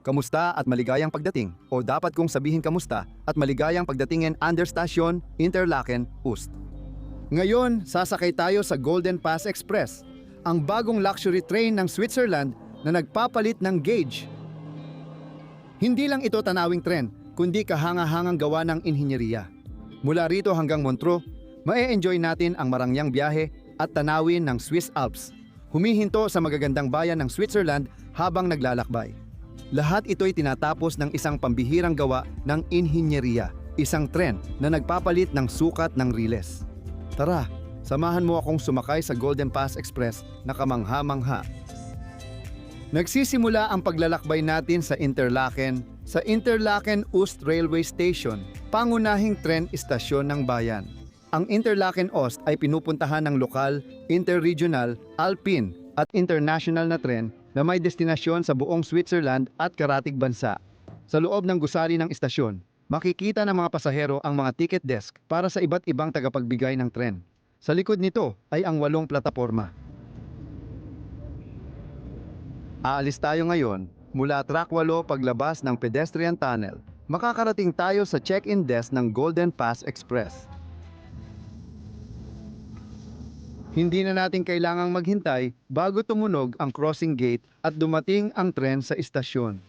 kamusta at maligayang pagdating o dapat kong sabihin kamusta at maligayang pagdatingin Anderstation, Interlaken, Ust. Ngayon, sasakay tayo sa Golden Pass Express, ang bagong luxury train ng Switzerland na nagpapalit ng gauge. Hindi lang ito tanawing tren, kundi kahanga-hangang gawa ng inhinyeriya. Mula rito hanggang Montreux, mae-enjoy natin ang marangyang biyahe at tanawin ng Swiss Alps. Humihinto sa magagandang bayan ng Switzerland habang naglalakbay. Lahat ito'y tinatapos ng isang pambihirang gawa ng inhinyeriya, isang tren na nagpapalit ng sukat ng riles. Tara, samahan mo akong sumakay sa Golden Pass Express na kamangha-mangha. Nagsisimula ang paglalakbay natin sa Interlaken Oost Railway Station, pangunahing tren istasyon ng bayan. Ang Interlaken Oost ay pinupuntahan ng lokal, interregional, alpine at international na tren na may destinasyon sa buong Switzerland at karatig bansa. Sa loob ng gusali ng istasyon, makikita ng mga pasahero ang mga ticket desk para sa iba't ibang tagapagbigay ng tren. Sa likod nito ay ang 8 plataporma. Aalis tayo ngayon mula Track 8 paglabas ng pedestrian tunnel. Makakarating tayo sa check-in desk ng Golden Pass Express. Hindi na natin kailangang maghintay bago tumunog ang crossing gate at dumating ang tren sa istasyon.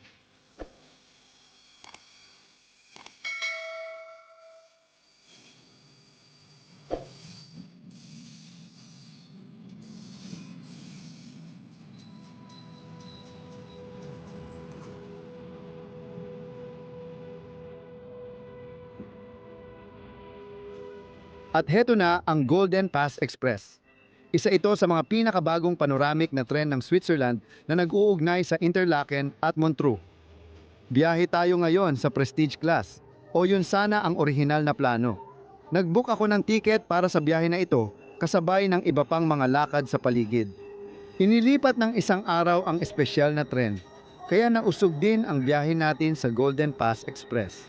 At heto na ang Golden Pass Express. Isa ito sa mga pinakabagong panoramic na tren ng Switzerland na nag-uugnay sa Interlaken at Montreux. Biyahe tayo ngayon sa Prestige Class, o yun sana ang orihinal na plano. Nag-book ako ng ticket para sa biyahe na ito, kasabay ng iba pang mga lakad sa paligid. Inilipat ng isang araw ang espesyal na tren, kaya nausog din ang biyahe natin sa Golden Pass Express.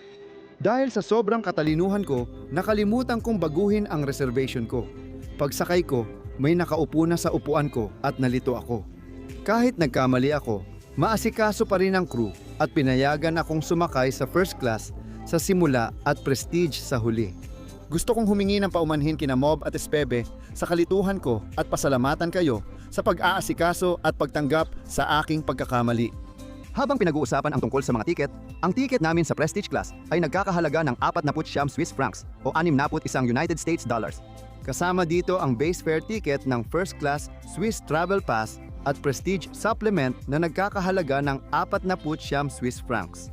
Dahil sa sobrang katalinuhan ko, nakalimutan kong baguhin ang reservation ko. Pagsakay ko, may nakaupo na sa upuan ko at nalito ako. Kahit nagkamali ako, maasikaso pa rin ang crew at pinayagan akong sumakay sa first class sa simula at Prestige sa huli. Gusto kong humingi ng paumanhin kina Mob at Espebe sa kalituhan ko at pasalamatan kayo sa pag-aasikaso at pagtanggap sa aking pagkakamali. Habang pinag-uusapan ang tungkol sa mga tiket, ang tiket namin sa Prestige Class ay nagkakahalaga ng 49 Swiss francs o 61 United States dollars. Kasama dito ang base fare ticket ng First Class Swiss Travel Pass at Prestige Supplement na nagkakahalaga ng 49 Swiss francs.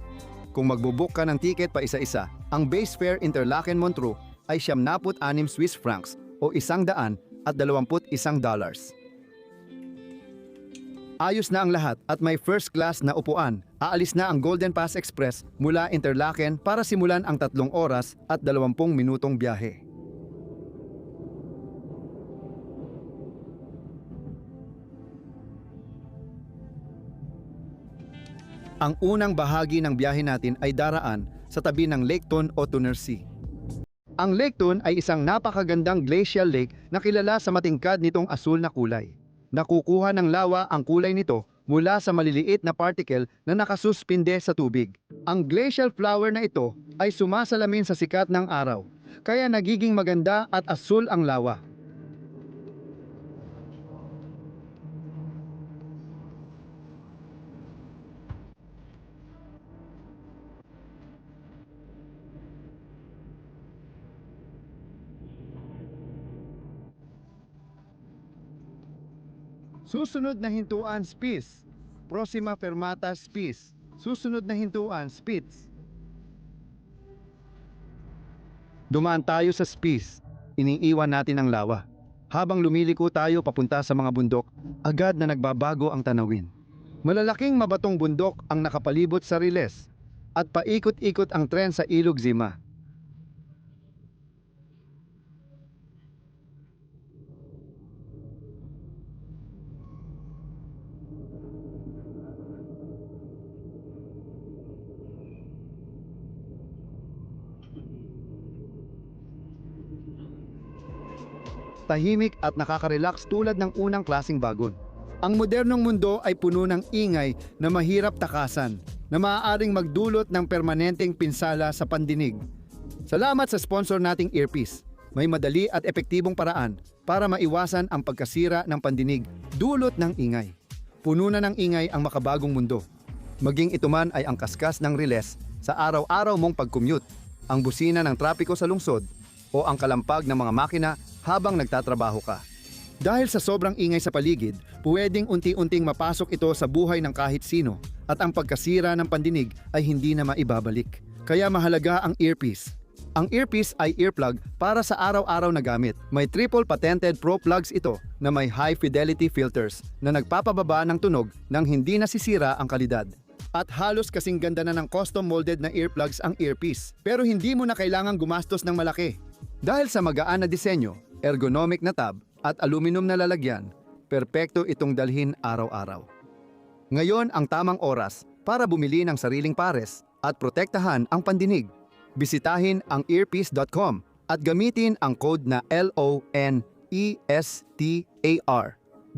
Kung magbubook ka ng ticket pa isa-isa, ang base fare Interlaken Montreux ay 76 Swiss francs o $121. Ayos na ang lahat at may first class na upuan. Aalis na ang Golden Pass Express mula Interlaken para simulan ang 3 oras at 20 minutong biyahe. Ang unang bahagi ng biyahe natin ay daraan sa tabi ng Lake Thun o Thunersee. Ang Lake Thun ay isang napakagandang glacial lake na kilala sa matingkad nitong asul na kulay. Nakukuha ng lawa ang kulay nito mula sa maliliit na particle na nakasuspinde sa tubig. Ang glacial flower na ito ay sumasalamin sa sikat ng araw, kaya nagiging maganda at asul ang lawa. Susunod na hintuan, Spies. Proxima Fermata, Spies. Susunod na hintuan, Spitz. Dumaan tayo sa Spies. Iniiwan natin ang lawa. Habang lumiliko tayo papunta sa mga bundok, agad na nagbabago ang tanawin. Malalaking mabatong bundok ang nakapalibot sa riles at paikot-ikot ang tren sa Ilog Zima. Tahimik at nakaka-relax tulad ng unang klaseng bagon. Ang modernong mundo ay puno ng ingay na mahirap takasan. na maaaring magdulot ng permanenteng pinsala sa pandinig. Salamat sa sponsor nating earpiece. May madali at epektibong paraan para maiwasan ang pagkasira ng pandinig dulot ng ingay. Puno na ng ingay ang makabagong mundo. Maging ito man ay ang kaskas ng riles sa araw-araw mong pag-commute, ang busina ng trapiko sa lungsod, o ang kalampag ng mga makina habang nagtatrabaho ka. Dahil sa sobrang ingay sa paligid, pwedeng unti-unting mapasok ito sa buhay ng kahit sino at ang pagkasira ng pandinig ay hindi na maibabalik. Kaya mahalaga ang earpiece. Ang earpiece ay earplug para sa araw-araw na gamit. May triple patented pro plugs ito na may high fidelity filters na nagpapababa ng tunog nang hindi nasisira ang kalidad. At halos kasing ganda na ng custom molded na earplugs ang earpiece. Pero hindi mo na kailangang gumastos ng malaki. Dahil sa magaan na disenyo, ergonomic na tab at aluminum na lalagyan, perpekto itong dalhin araw-araw. Ngayon ang tamang oras para bumili ng sariling pares at protektahan ang pandinig. Bisitahin ang earpiece.com at gamitin ang code na LONESTAR 20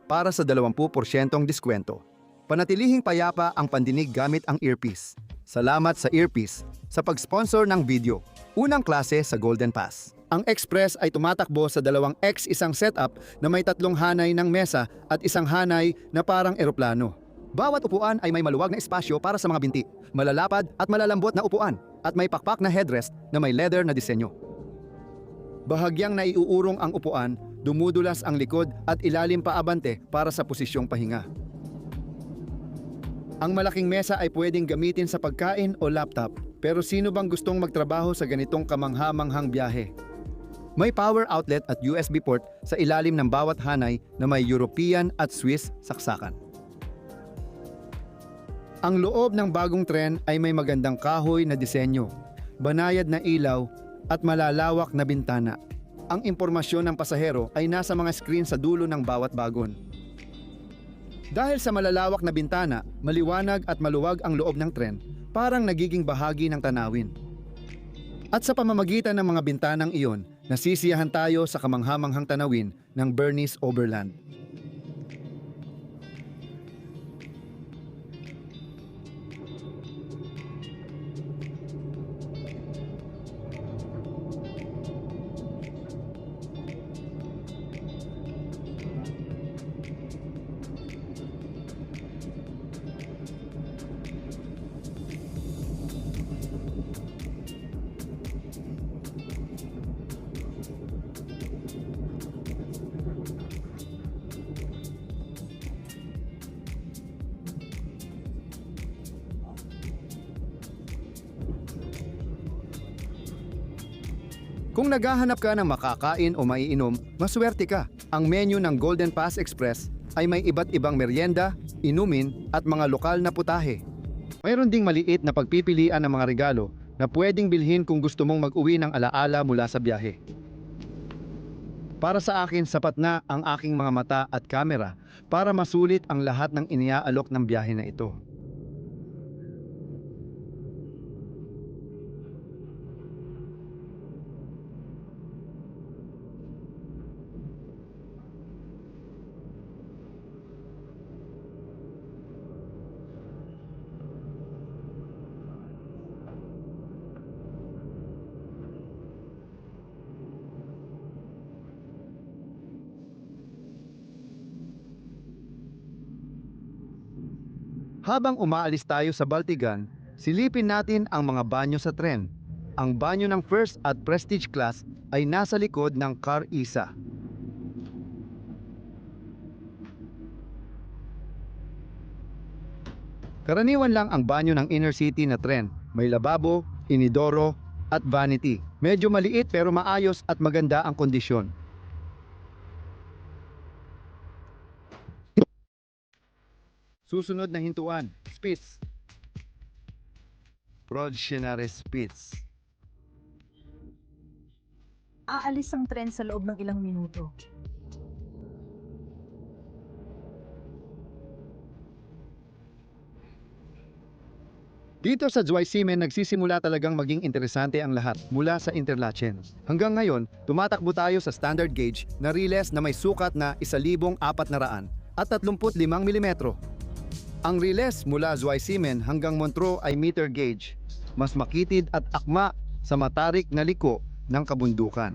para sa 20% diskwento. Panatilihing payapa ang pandinig gamit ang earpiece. Salamat sa earpiece sa pag-sponsor ng video. Unang klase sa Golden Pass. Ang Express ay tumatakbo sa 2x isang setup na may 3 hanay ng mesa at isang hanay na parang eroplano. Bawat upuan ay may maluwag na espasyo para sa mga binti, malalapad at malalambot na upuan, at may pakpak na headrest na may leather na disenyo. Bahagyang naiuurong ang upuan, dumudulas ang likod at ilalim pa abante para sa posisyong pahinga. Ang malaking mesa ay pwedeng gamitin sa pagkain o laptop, pero sino bang gustong magtrabaho sa ganitong kamangha-manghang biyahe? May power outlet at USB port sa ilalim ng bawat hanay na may European at Swiss saksakan. Ang loob ng bagong tren ay may magandang kahoy na disenyo, banayad na ilaw at malalawak na bintana. Ang impormasyon ng pasahero ay nasa mga screen sa dulo ng bawat bagon. Dahil sa malalawak na bintana, maliwanag at maluwag ang loob ng tren, parang nagiging bahagi ng tanawin. At sa pamamagitan ng mga bintanang iyon, nasisiyahan tayo sa kamangha-manghang tanawin ng Bernese Oberland. Kung naghahanap ka ng makakain o maiinom, maswerte ka. Ang menu ng Golden Pass Express ay may iba't ibang merienda, inumin at mga lokal na putahe. Mayroon ding maliit na pagpipilian ng mga regalo na pwedeng bilhin kung gusto mong mag-uwi ng alaala mula sa biyahe. Para sa akin, sapat na ang aking mga mata at kamera para masulit ang lahat ng iniaalok ng biyahe na ito. Habang umaalis tayo sa Baltigan, silipin natin ang mga banyo sa tren. Ang banyo ng first at prestige class ay nasa likod ng car isa. Karaniwan lang ang banyo ng inner city na tren. May lababo, inidoro, at vanity. Medyo maliit pero maayos at maganda ang kondisyon. Susunod na hintuan, Spitz. Projectionary Spitz. Aalis ang tren sa loob ng ilang minuto. Dito sa Zweisimmen nagsisimula talagang maging interesante ang lahat mula sa Interlaken. Hanggang ngayon, tumatakbo tayo sa standard gauge na riles na may sukat na 1,400 at 35 mm. Ang riles mula Zweisimmen hanggang Montreux ay meter gauge, mas makitid at akma sa matarik na liko ng kabundukan.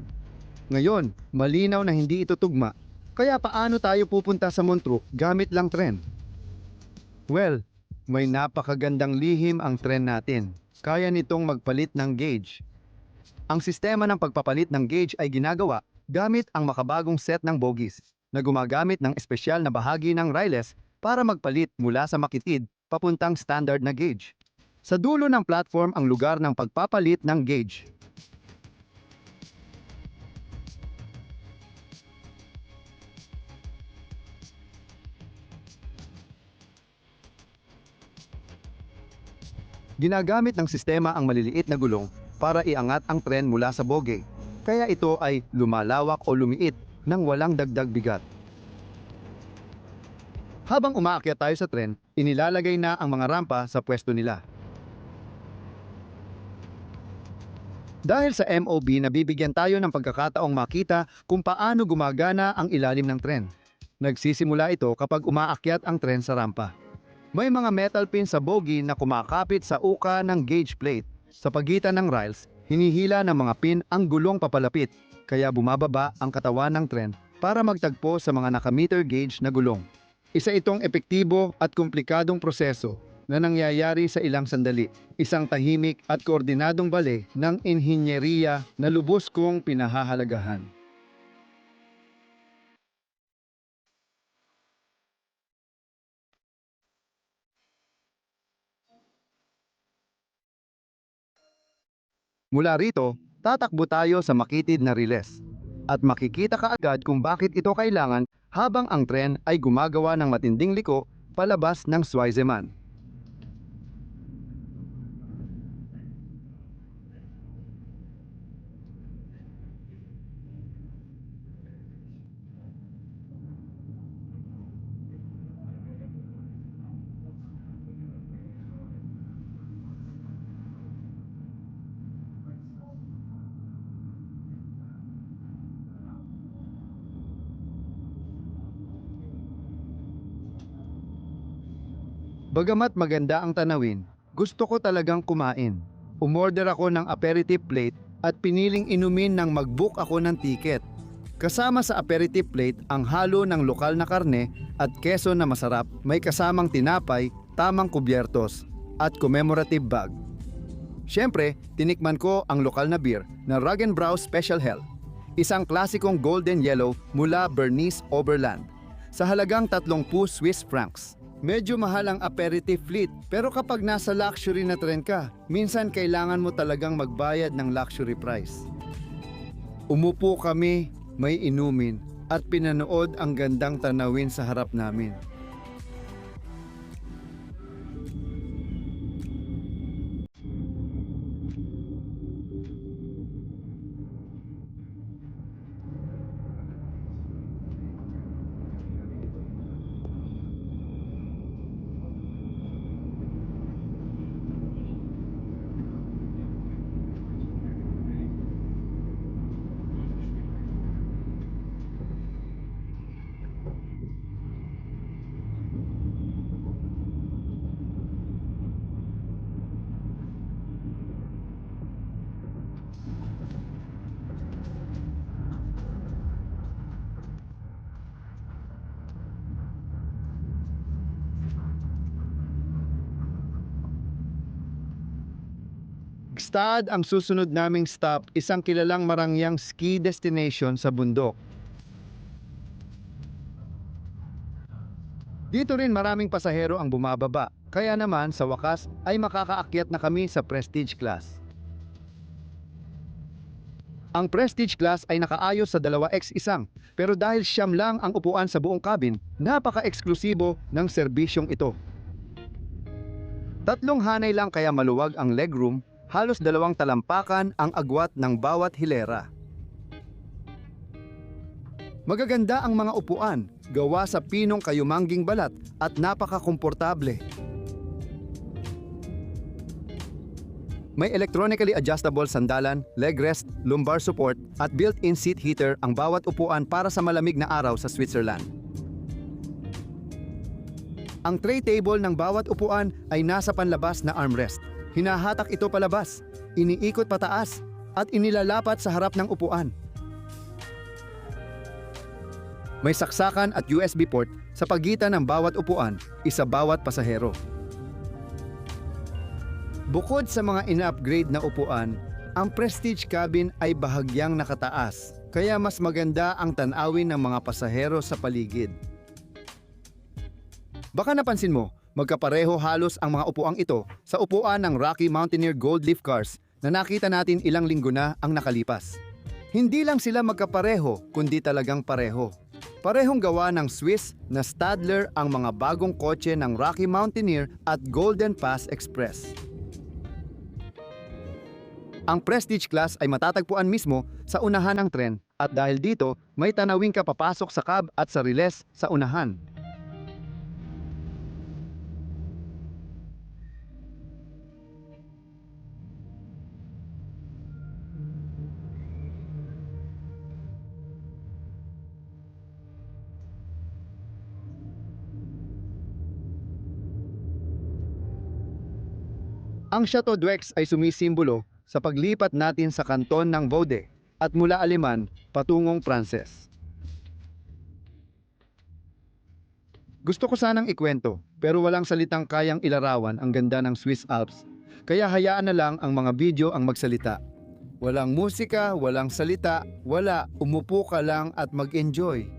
Ngayon, malinaw na hindi ito tugma, kaya paano tayo pupunta sa Montreux gamit lang tren? Well, may napakagandang lihim ang tren natin. Kaya nitong magpalit ng gauge. Ang sistema ng pagpapalit ng gauge ay ginagawa gamit ang makabagong set ng bogies na gumagamit ng espesyal na bahagi ng riles para magpalit mula sa makitid papuntang standard na gauge. Sa dulo ng platform ang lugar ng pagpapalit ng gauge. Ginagamit ng sistema ang maliliit na gulong para iangat ang tren mula sa bogie, kaya ito ay lumalawak o lumiit nang walang dagdag bigat. Habang umaakyat tayo sa tren, inilalagay na ang mga rampa sa pwesto nila. Dahil sa MOB, nabibigyan tayo ng pagkakataong makita kung paano gumagana ang ilalim ng tren. Nagsisimula ito kapag umaakyat ang tren sa rampa. May mga metal pin sa bogie na kumakapit sa uka ng gauge plate. Sa pagitan ng rails, hinihila ng mga pin ang gulong papalapit, kaya bumababa ang katawan ng tren para magtagpo sa mga naka-meter gauge na gulong. Isa itong epektibo at komplikadong proseso na nangyayari sa ilang sandali. Isang tahimik at koordinadong bale ng inhinyeriya na lubos kong pinahahalagahan. Mula rito, tatakbo tayo sa makitid na riles at makikita kaagad kung bakit ito kailangan habang ang tren ay gumagawa ng matinding liko palabas ng Zweisimmen. Bagamat maganda ang tanawin, gusto ko talagang kumain. Umorder ako ng aperitif plate at piniling inumin nang mag-book ako ng ticket. Kasama sa aperitif plate ang halo ng lokal na karne at keso na masarap, may kasamang tinapay, tamang kubyertos, at commemorative bag. Siyempre, tinikman ko ang lokal na beer na Roggenbrau Special Hell, isang klasikong golden yellow mula Bernese Oberland, sa halagang 30 Swiss francs. Medyo mahal ang aperitif fleet, pero kapag nasa luxury na tren ka, minsan kailangan mo talagang magbayad ng luxury price. Umupo kami, may inumin, at pinanood ang gandang tanawin sa harap namin. Gstaad ang susunod naming stop, isang kilalang marangyang ski destination sa bundok. Dito rin maraming pasahero ang bumababa, kaya naman sa wakas ay makakaakyat na kami sa Prestige Class. Ang Prestige Class ay nakaayos sa 2x1, pero dahil siyam lang ang upuan sa buong cabin, napaka-eksklusibo ng serbisyong ito. 3 hanay lang kaya maluwag ang legroom, halos 2 talampakan ang agwat ng bawat hilera. Magaganda ang mga upuan, gawa sa pinong kayumangging balat at napaka-komportable. May electronically adjustable sandalan, leg rest, lumbar support at built-in seat heater ang bawat upuan para sa malamig na araw sa Switzerland. Ang tray table ng bawat upuan ay nasa panlabas na armrest. Hinahatak ito palabas, iniikot pataas, at inilalapat sa harap ng upuan. May saksakan at USB port sa pagitan ng bawat upuan, isa bawat pasahero. Bukod sa mga ina-upgrade na upuan, ang Prestige cabin ay bahagyang nakataas, kaya mas maganda ang tanawin ng mga pasahero sa paligid. Baka napansin mo, magkapareho halos ang mga upuang ito sa upuan ng Rocky Mountaineer Gold Leaf Cars na nakita natin ilang linggo na ang nakalipas. Hindi lang sila magkapareho, kundi talagang pareho. Parehong gawa ng Swiss na Stadler ang mga bagong kotse ng Rocky Mountaineer at Golden Pass Express. Ang Prestige Class ay matatagpuan mismo sa unahan ng tren at dahil dito may tanawin ka papasok sa cab at sa riles sa unahan. Ang Chateau d'Aux ay sumisimbolo sa paglipat natin sa kanton ng Vaud at mula Aleman patungong Pranses. Gusto ko sanang ikwento pero walang salitang kayang ilarawan ang ganda ng Swiss Alps. Kaya hayaan na lang ang mga video ang magsalita. Walang musika, walang salita, wala, umupo ka lang at mag-enjoy.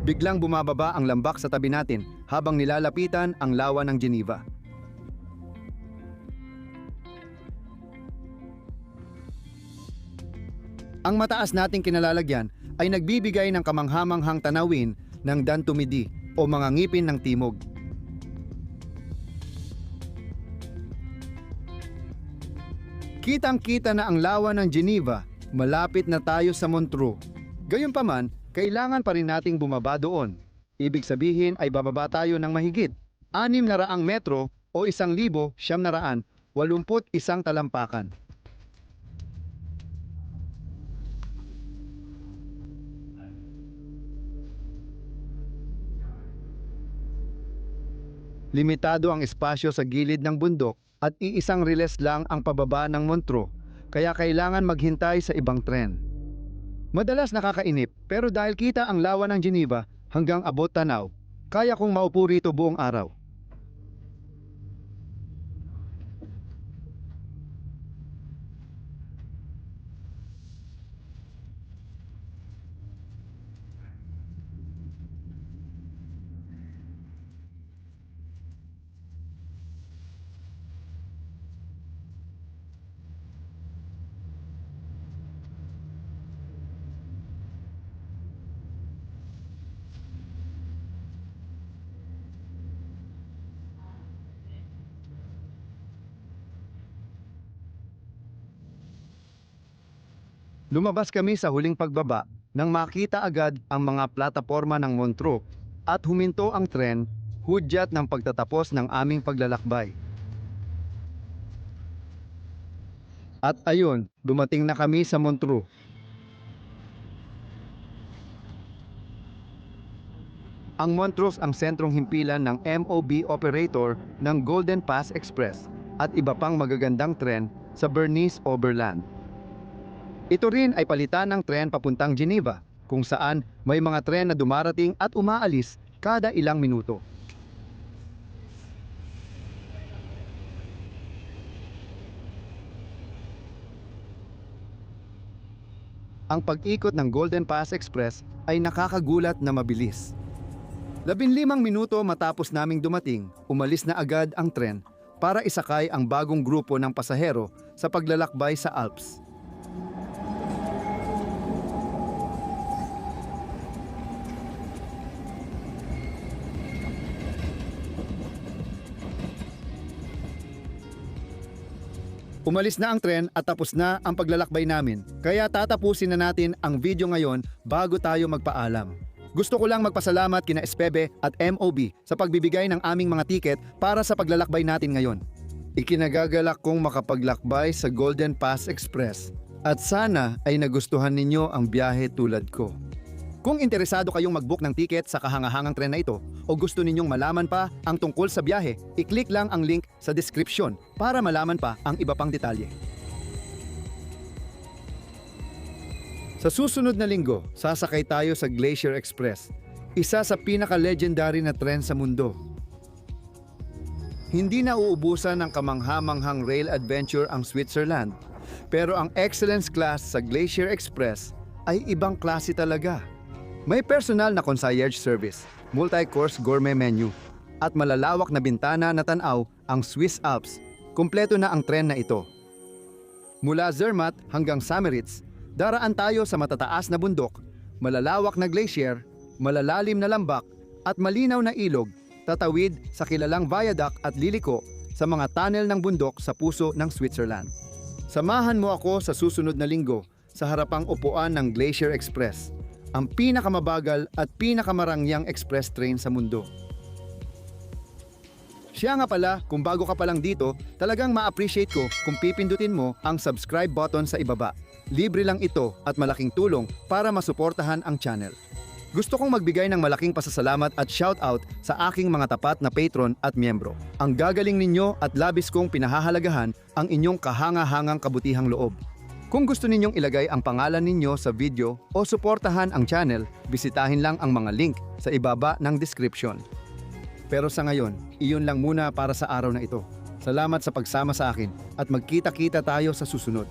Biglang bumababa ang lambak sa tabi natin habang nilalapitan ang lawa ng Geneva. Ang mataas nating kinalalagyan ay nagbibigay ng kamanghamanghang tanawin ng Dent du Midi o mga ngipin ng timog. Kitang-kita na ang lawa ng Geneva, malapit na tayo sa Montreux. Gayunpaman, kailangan pa rin nating bumaba doon. Ibig sabihin ay bababa tayo ng mahigit 600 metro o 1,981 talampakan. Limitado ang espasyo sa gilid ng bundok at iisang riles lang ang pababa ng Montreux, kaya kailangan maghintay sa ibang tren. Madalas nakakainip pero dahil kita ang lawa ng Geneva hanggang abot tanaw, kaya kong maupo rito buong araw. Lumabas kami sa huling pagbaba nang makita agad ang mga plataporma ng Montreux at huminto ang tren, hudyat ng pagtatapos ng aming paglalakbay. At ayun, dumating na kami sa Montreux. Ang Montreux ang sentrong himpilan ng MOB operator ng Golden Pass Express at iba pang magagandang tren sa Bernese Oberland. Ito rin ay palitan ng tren papuntang Geneva, kung saan may mga tren na dumarating at umaalis kada ilang minuto. Ang pag-ikot ng Golden Pass Express ay nakakagulat na mabilis. 15 minuto matapos naming dumating, umalis na agad ang tren para isakay ang bagong grupo ng pasahero sa paglalakbay sa Alps. Umalis na ang tren at tapos na ang paglalakbay namin, kaya tatapusin na natin ang video ngayon bago tayo magpaalam. Gusto ko lang magpasalamat kina Espebe at MOB sa pagbibigay ng aming mga tiket para sa paglalakbay natin ngayon. Ikinagagalak kong makapaglakbay sa Golden Pass Express at sana ay nagustuhan ninyo ang biyahe tulad ko. Kung interesado kayong mag-book ng tiket sa kahangahangang tren na ito o gusto ninyong malaman pa ang tungkol sa biyahe, i-click lang ang link sa description para malaman pa ang iba pang detalye. Sa susunod na linggo, sasakay tayo sa Glacier Express, isa sa pinaka-legendary na tren sa mundo. Hindi na uubusan ng kamangha-manghang rail adventure ang Switzerland, pero ang excellence class sa Glacier Express ay ibang klase talaga. May personal na concierge service, multi-course gourmet menu, at malalawak na bintana na tanaw ang Swiss Alps. Kumpleto na ang tren na ito. Mula Zermatt hanggang Sameritz, daraan tayo sa matataas na bundok, malalawak na glacier, malalalim na lambak, at malinaw na ilog, tatawid sa kilalang viaduct at liliko sa mga tunnel ng bundok sa puso ng Switzerland. Samahan mo ako sa susunod na linggo sa harapang upuan ng Glacier Express, ang pinakamabagal at pinakamarangyang express train sa mundo. Siya nga pala, kung bago ka pa lang dito, talagang ma-appreciate ko kung pipindutin mo ang subscribe button sa ibaba. Libre lang ito at malaking tulong para masuportahan ang channel. Gusto kong magbigay ng malaking pasasalamat at shoutout sa aking mga tapat na patron at miyembro. Ang gagaling ninyo at labis kong pinahahalagahan ang inyong kahanga-hangang kabutihang loob. Kung gusto ninyong ilagay ang pangalan ninyo sa video o suportahan ang channel, bisitahin lang ang mga link sa ibaba ng description. Pero sa ngayon, iyon lang muna para sa araw na ito. Salamat sa pagsama sa akin at magkita-kita tayo sa susunod.